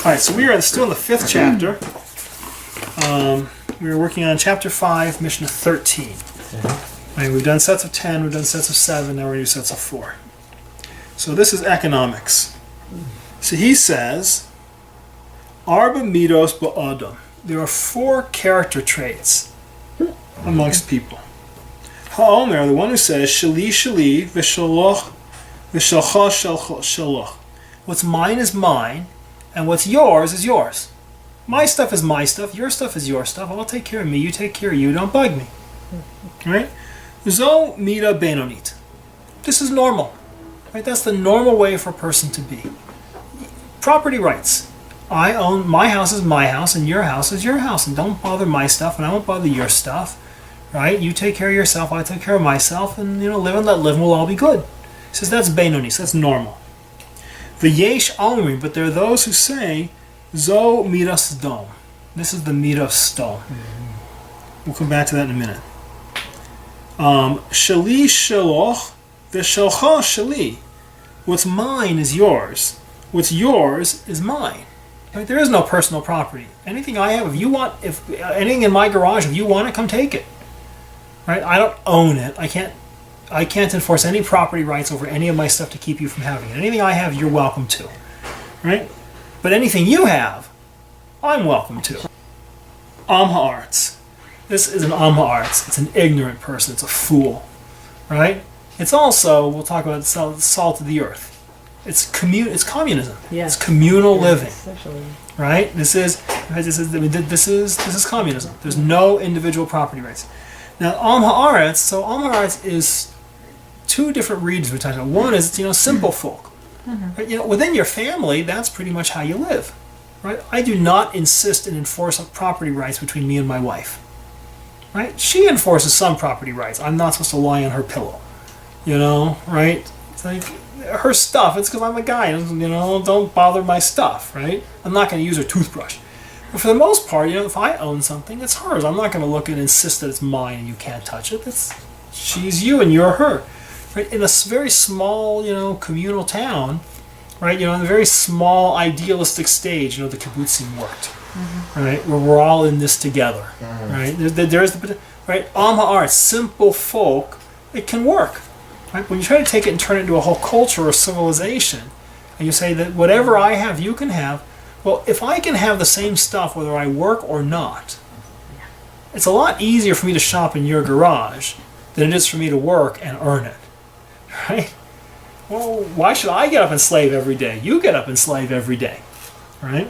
Alright, so we are still in the 5th chapter. We are working on chapter 5, Mishnah 13. Right, we've done sets of 10, we've done sets of 7, now we're going to do sets of 4. So this is economics. So he says, Arba midos ba'adam. There are 4 character traits amongst people. Ha'omer, the one who says, Shali shali, v'shalach, v'shalcha shalach. What's mine is mine, and what's yours is yours. My stuff is my stuff, your stuff is your stuff. I'll take care of me, you take care of you, don't bug me. Right? Zo mida benonit. This is normal. Right? That's the normal way for a person to be. Property rights. I own, my house is my house, and your house is your house, and don't bother my stuff, and I won't bother your stuff. Right? You take care of yourself, I take care of myself, and live and let live, and we'll all be good. He says that's benoni, so that's normal. The yesh almrim, but there are those who say, zo midas dom. This is the midas dom. We'll come back to that in a minute. Shali shaloch, v'shalcha shali. What's mine is yours. What's yours is mine. Right? There is no personal property. Anything I have, if you want, if anything in my garage, if you want it, come take it. Right? I don't own it. I can't enforce any property rights over any of my stuff to keep you from having it. Anything I have, you're welcome to. Right? But anything you have, I'm welcome to. Am ha'aretz. This is an am ha'aretz. It's an ignorant person. It's a fool. Right? It's also, we'll talk about the salt of the earth. It's communism. Yes. It's communal living. Essentially. Right? This is communism. There's no individual property rights. Now, am ha'aretz, so am ha'aretz is 2 different regions we're talking about. One is, simple folk. Right? Within your family, that's pretty much how you live. Right? I do not insist and enforce property rights between me and my wife. Right? She enforces some property rights. I'm not supposed to lie on her pillow. Right? It's like her stuff. It's because I'm a guy. Don't bother my stuff. Right? I'm not going to use her toothbrush. But for the most part, if I own something, it's hers. I'm not going to look and insist that it's mine and you can't touch it. She's you and you're her. Right? In a very small, communal town, right? In a very small idealistic stage, the kibbutzim worked, right? Where we're all in this together, right? There's the right. Am ha'aretz, simple folk, it can work, right? When you try to take it and turn it into a whole culture or civilization, and you say that whatever I have, you can have. Well, if I can have the same stuff whether I work or not, it's a lot easier for me to shop in your garage than it is for me to work and earn it. Right? Well, why should I get up and slave every day? You get up and slave every day. Right?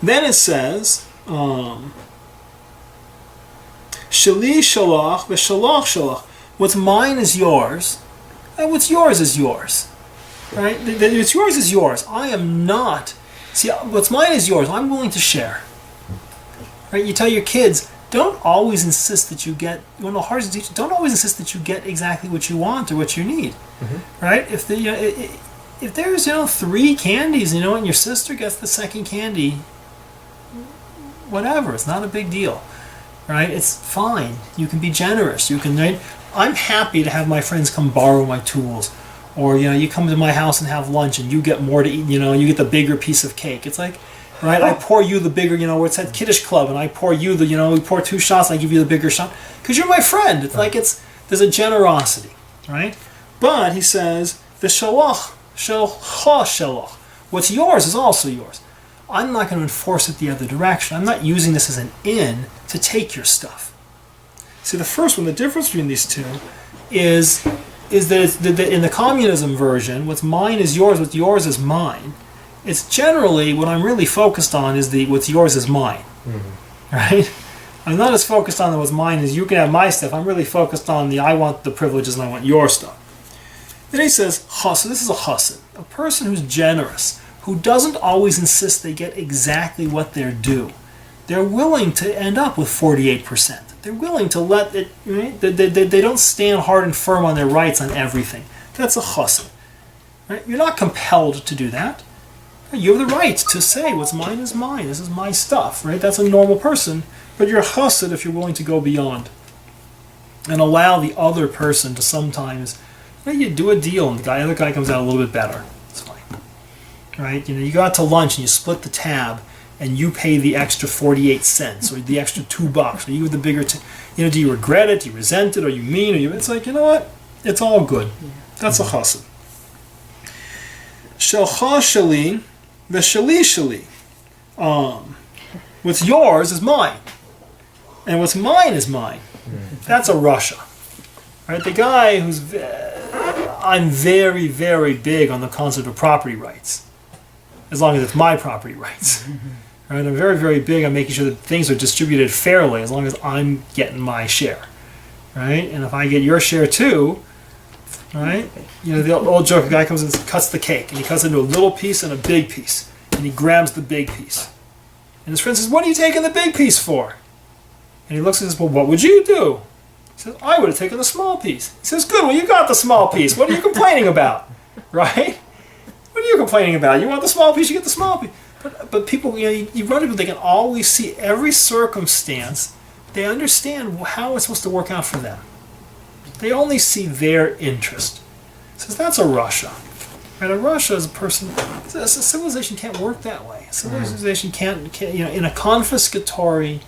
Then it says, Shali shalach v'shalach shalach. What's mine is yours, and what's yours is yours. Right? What's yours is yours. I am not. See, what's mine is yours. I'm willing to share. Right? You tell your kids, don't always insist that you get. One of the hardest teachers. Don't always insist that you get exactly what you want or what you need. Right? If there's 3 candies, and your sister gets the second candy, whatever. It's not a big deal. Right? It's fine. You can be generous. You can. Right? I'm happy to have my friends come borrow my tools. Or, you come to my house and have lunch and you get more to eat, you get the bigger piece of cake. It's like, right, I pour you the bigger, where it's at Kiddush Club and I pour you the, we pour 2 shots and I give you the bigger shot. Because you're my friend. It's like there's a generosity, right? But, he says, the shalach, shalach. What's yours is also yours. I'm not going to enforce it the other direction. I'm not using this as an in to take your stuff. See, the first one, the difference between these two is that it's in the communism version, what's mine is yours, what's yours is mine. It's generally, what I'm really focused on is what's yours is mine. Right? I'm not as focused on what's mine as you can have my stuff. I'm really focused on I want the privileges and I want your stuff. Then he says, chassid. This is a chassid. A person who's generous, who doesn't always insist they get exactly what they're due. They're willing to end up with 48%. They're willing to let it, right? They don't stand hard and firm on their rights on everything. That's a chassid. Right? You're not compelled to do that. You have the right to say, what's mine is mine. This is my stuff. Right? That's a normal person. But you're a chassid if you're willing to go beyond. And allow the other person to sometimes, you do a deal and the other guy comes out a little bit better. It's fine. right? You go out to lunch and you split the tab, and you pay the extra 48 cents or the extra $2, or you give the bigger. Do you regret it? Do you resent it? Are you mean? It's like, you know what? It's all good. That's a chassid. Shelcha shali, v'shali shali. What's yours is mine, and what's mine is mine. That's a Russia, right? The guy I'm very, very big on the concept of property rights, as long as it's my property rights. Right? I'm very, very big on making sure that things are distributed fairly, as long as I'm getting my share, right? And if I get your share too, right? The old joke: a guy comes and cuts the cake, and he cuts it into a little piece and a big piece, and he grabs the big piece. And his friend says, "What are you taking the big piece for?" And he looks and says, "Well, what would you do?" He says, "I would have taken the small piece." He says, "Good, well, you got the small piece. What are you complaining about?" Right? What are you complaining about? You want the small piece, you get the small piece. But people, you run into people, they can always see every circumstance. They understand how it's supposed to work out for them. They only see their interest. So that's a Russia. Right? A Russia is a person. A civilization can't work that way. A civilization can't in a confiscatory.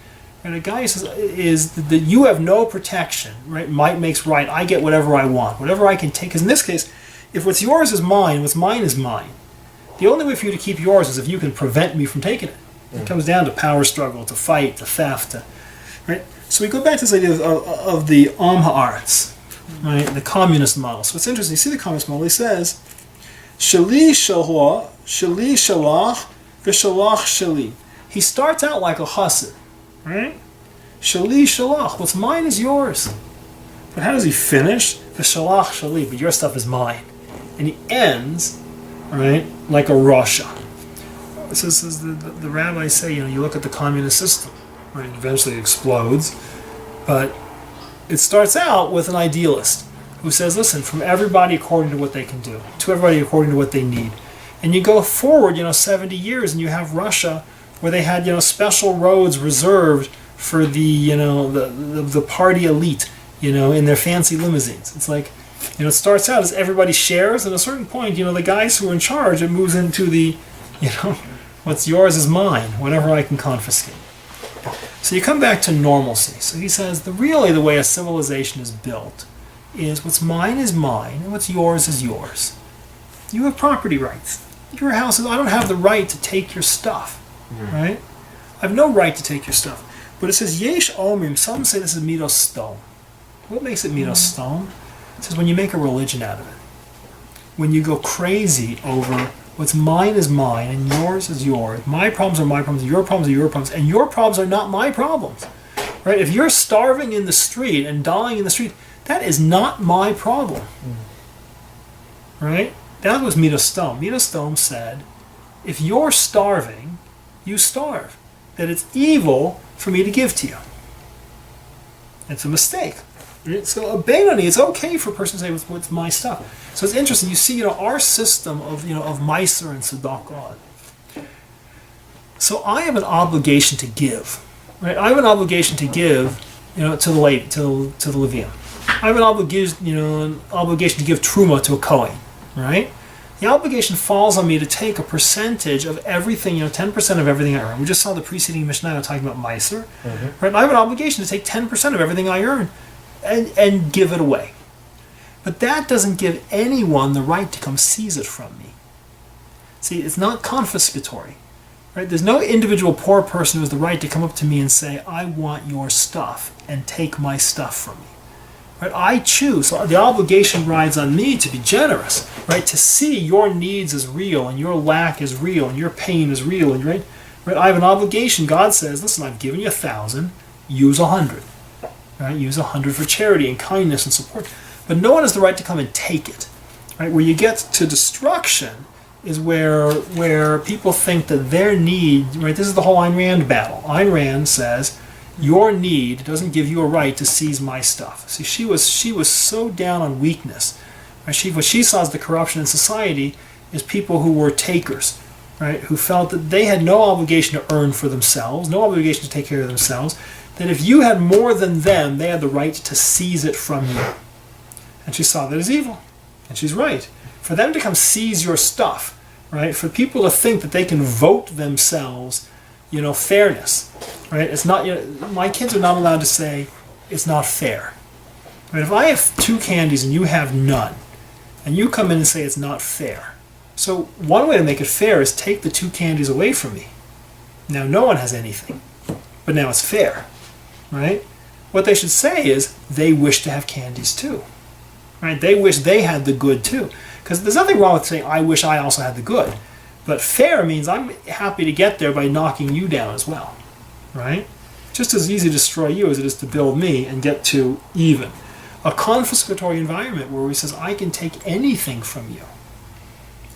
And a guy says is that you have no protection. Right? Might makes right. I get whatever I want, whatever I can take. Because in this case, if what's yours is mine, what's mine is mine. The only way for you to keep yours is if you can prevent me from taking it. It comes down to power struggle, to fight, to theft, right? So we go back to this idea of the Am Haaretz, right? The communist model. So it's interesting. You see the communist model. He says, "Shali shalach, shali shalach, v'shalach shali." He starts out like a chassid, right? Shali shalach. What's mine is yours. But how does he finish? V'shalach shali. But your stuff is mine. And he ends, right, like a Russia. So the rabbis say, you look at the communist system, right? Eventually it explodes, but it starts out with an idealist who says, listen, from everybody according to what they can do, to everybody according to what they need. And you go forward, 70 years, and you have Russia, where they had, special roads reserved for the party elite, in their fancy limousines. It's like, it starts out as everybody shares, and at a certain point, the guys who are in charge, it moves into the, what's yours is mine, whatever I can confiscate. So you come back to normalcy. So he says, really the way a civilization is built is what's mine is mine, and what's yours is yours. You have property rights. Your house is, I don't have the right to take your stuff, right? I have no right to take your stuff. But it says, Yesh Omrim, some say this is midos stom. What makes it midos stom? It says when you make a religion out of it. When you go crazy over what's mine is mine and yours is yours. My problems are my problems, your problems are your problems, and your problems are not my problems. Right? If you're starving in the street and dying in the street, that is not my problem. Right? That was midos stom. Midos stom said, if you're starving, you starve. That it's evil for me to give to you. It's a mistake. So a Beinoni, it's okay for a person to say, what's my stuff? So it's interesting. You see, our system of Meiser and Tzedakah. So I have an obligation to give, right? I have an obligation to give, to the lady, to the Levium. I have an obligation to give truma to a Kohen, right? The obligation falls on me to take a percentage of everything, 10% of everything I earn. We just saw the preceding Mishnah talking about Meiser, right? I have an obligation to take 10% of everything I earn and give it away. But that doesn't give anyone the right to come seize it from me. See, it's not confiscatory, right? There's no individual poor person who has the right to come up to me and say, I want your stuff, and take my stuff from me. Right? I choose. So the obligation rides on me to be generous, right? To see your needs as real, and your lack is real, and your pain is real, and right? I have an obligation. God says, listen, I've given you 1,000, use 100. Right? Use 100 for charity and kindness and support. But no one has the right to come and take it. Right? Where you get to destruction is where people think that their need, right? This is the whole Ayn Rand battle. Ayn Rand says, your need doesn't give you a right to seize my stuff. See, she was so down on weakness. Right? What she saw as the corruption in society is people who were takers, right? Who felt that they had no obligation to earn for themselves, no obligation to take care of themselves, that if you had more than them, they had the right to seize it from you. And she saw that as evil. And she's right. For them to come seize your stuff, right? For people to think that they can vote themselves, fairness, right? It's not, my kids are not allowed to say it's not fair. Right? If I have 2 candies and you have none, and you come in and say it's not fair, so one way to make it fair is take the 2 candies away from me. Now no one has anything, but now it's fair, right? What they should say is they wish to have candies too, right? They wish they had the good too. Because there's nothing wrong with saying, I wish I also had the good. But fair means I'm happy to get there by knocking you down as well, right? Just as easy to destroy you as it is to build me and get to even. A confiscatory environment where he says, I can take anything from you.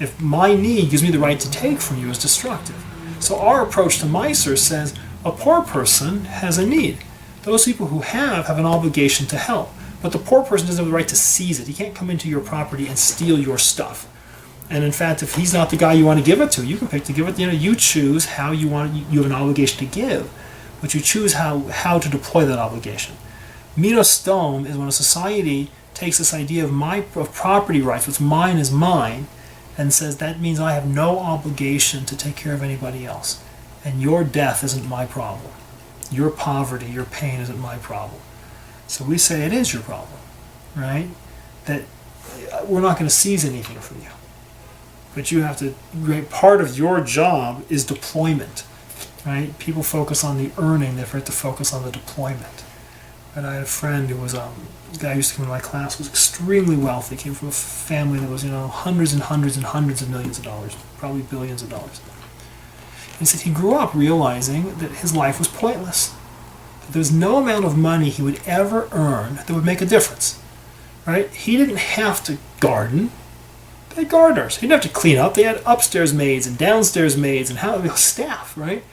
If my need gives me the right to take from you is destructive. So our approach to Meiser says, a poor person has a need. Those people who have an obligation to help. But the poor person doesn't have the right to seize it. He can't come into your property and steal your stuff. And in fact, if he's not the guy you want to give it to, you can pick to give it. You choose how you want. You have an obligation to give, but you choose how to deploy that obligation. Mitos Dom is when a society takes this idea of property rights, what's mine is mine, and says that means I have no obligation to take care of anybody else, and your death isn't my problem. Your poverty, your pain isn't my problem. So we say it is your problem, right? That we're not going to seize anything from you. But you have to, part of your job is deployment, right? People focus on the earning, they forget to focus on the deployment. And I had a friend who was, a guy who used to come to my class, was extremely wealthy, came from a family that was, hundreds and hundreds and hundreds of millions of dollars, probably billions of dollars. And he said he grew up realizing that his life was pointless. There was no amount of money he would ever earn that would make a difference, right? He didn't have to garden. They had gardeners. He didn't have to clean up. They had upstairs maids and downstairs maids and staff, right?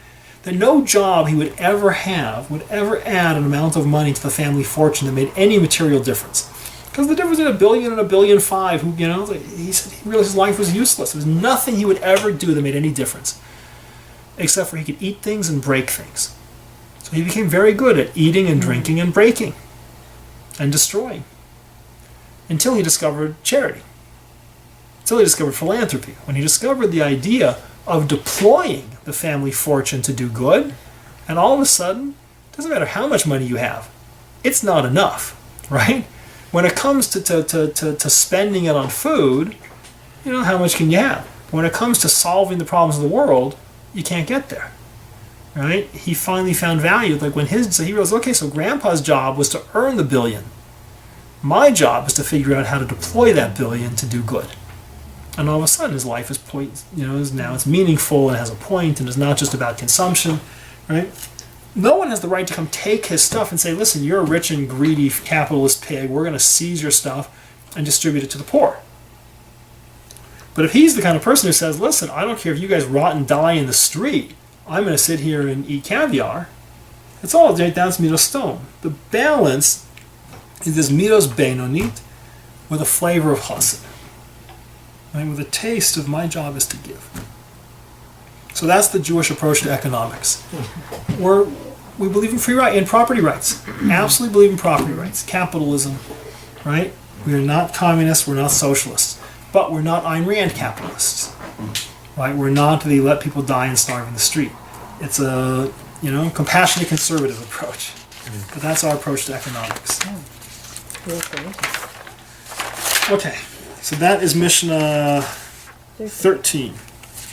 That no job he would ever have would ever add an amount of money to the family fortune that made any material difference. Because the difference in $1 billion and $1.5 billion, he said he realized his life was useless. There was nothing he would ever do that made any difference, except for he could eat things and break things. So he became very good at eating and drinking and breaking and destroying until he discovered charity, until he discovered philanthropy. When he discovered the idea of deploying the family fortune to do good, and all of a sudden, it doesn't matter how much money you have, it's not enough, right? When it comes to spending it on food, how much can you have? When it comes to solving the problems of the world, you can't get there. Right? He finally found value. Like so he realized, okay, so Grandpa's job was to earn the $1 billion. My job is to figure out how to deploy that $1 billion to do good. And all of a sudden, his life is now it's meaningful and has a point, and is not just about consumption, right? No one has the right to come take his stuff and say, listen, you're a rich and greedy capitalist pig. We're going to seize your stuff and distribute it to the poor. But if he's the kind of person who says, listen, I don't care if you guys rot and die in the street, I'm going to sit here and eat caviar, it's all down to mitos dom. The balance is this mitos benonit with a flavor of chesed, right? With a taste of my job is to give. So that's the Jewish approach to economics. We believe in property rights. Absolutely believe in property rights. Capitalism, right? We are not communists, we're not socialists. But we're not Ayn Rand capitalists. Right? We're not the let people die and starve in the street. It's a compassionate conservative approach. But that's our approach to economics. Okay, so that is Mishnah 13.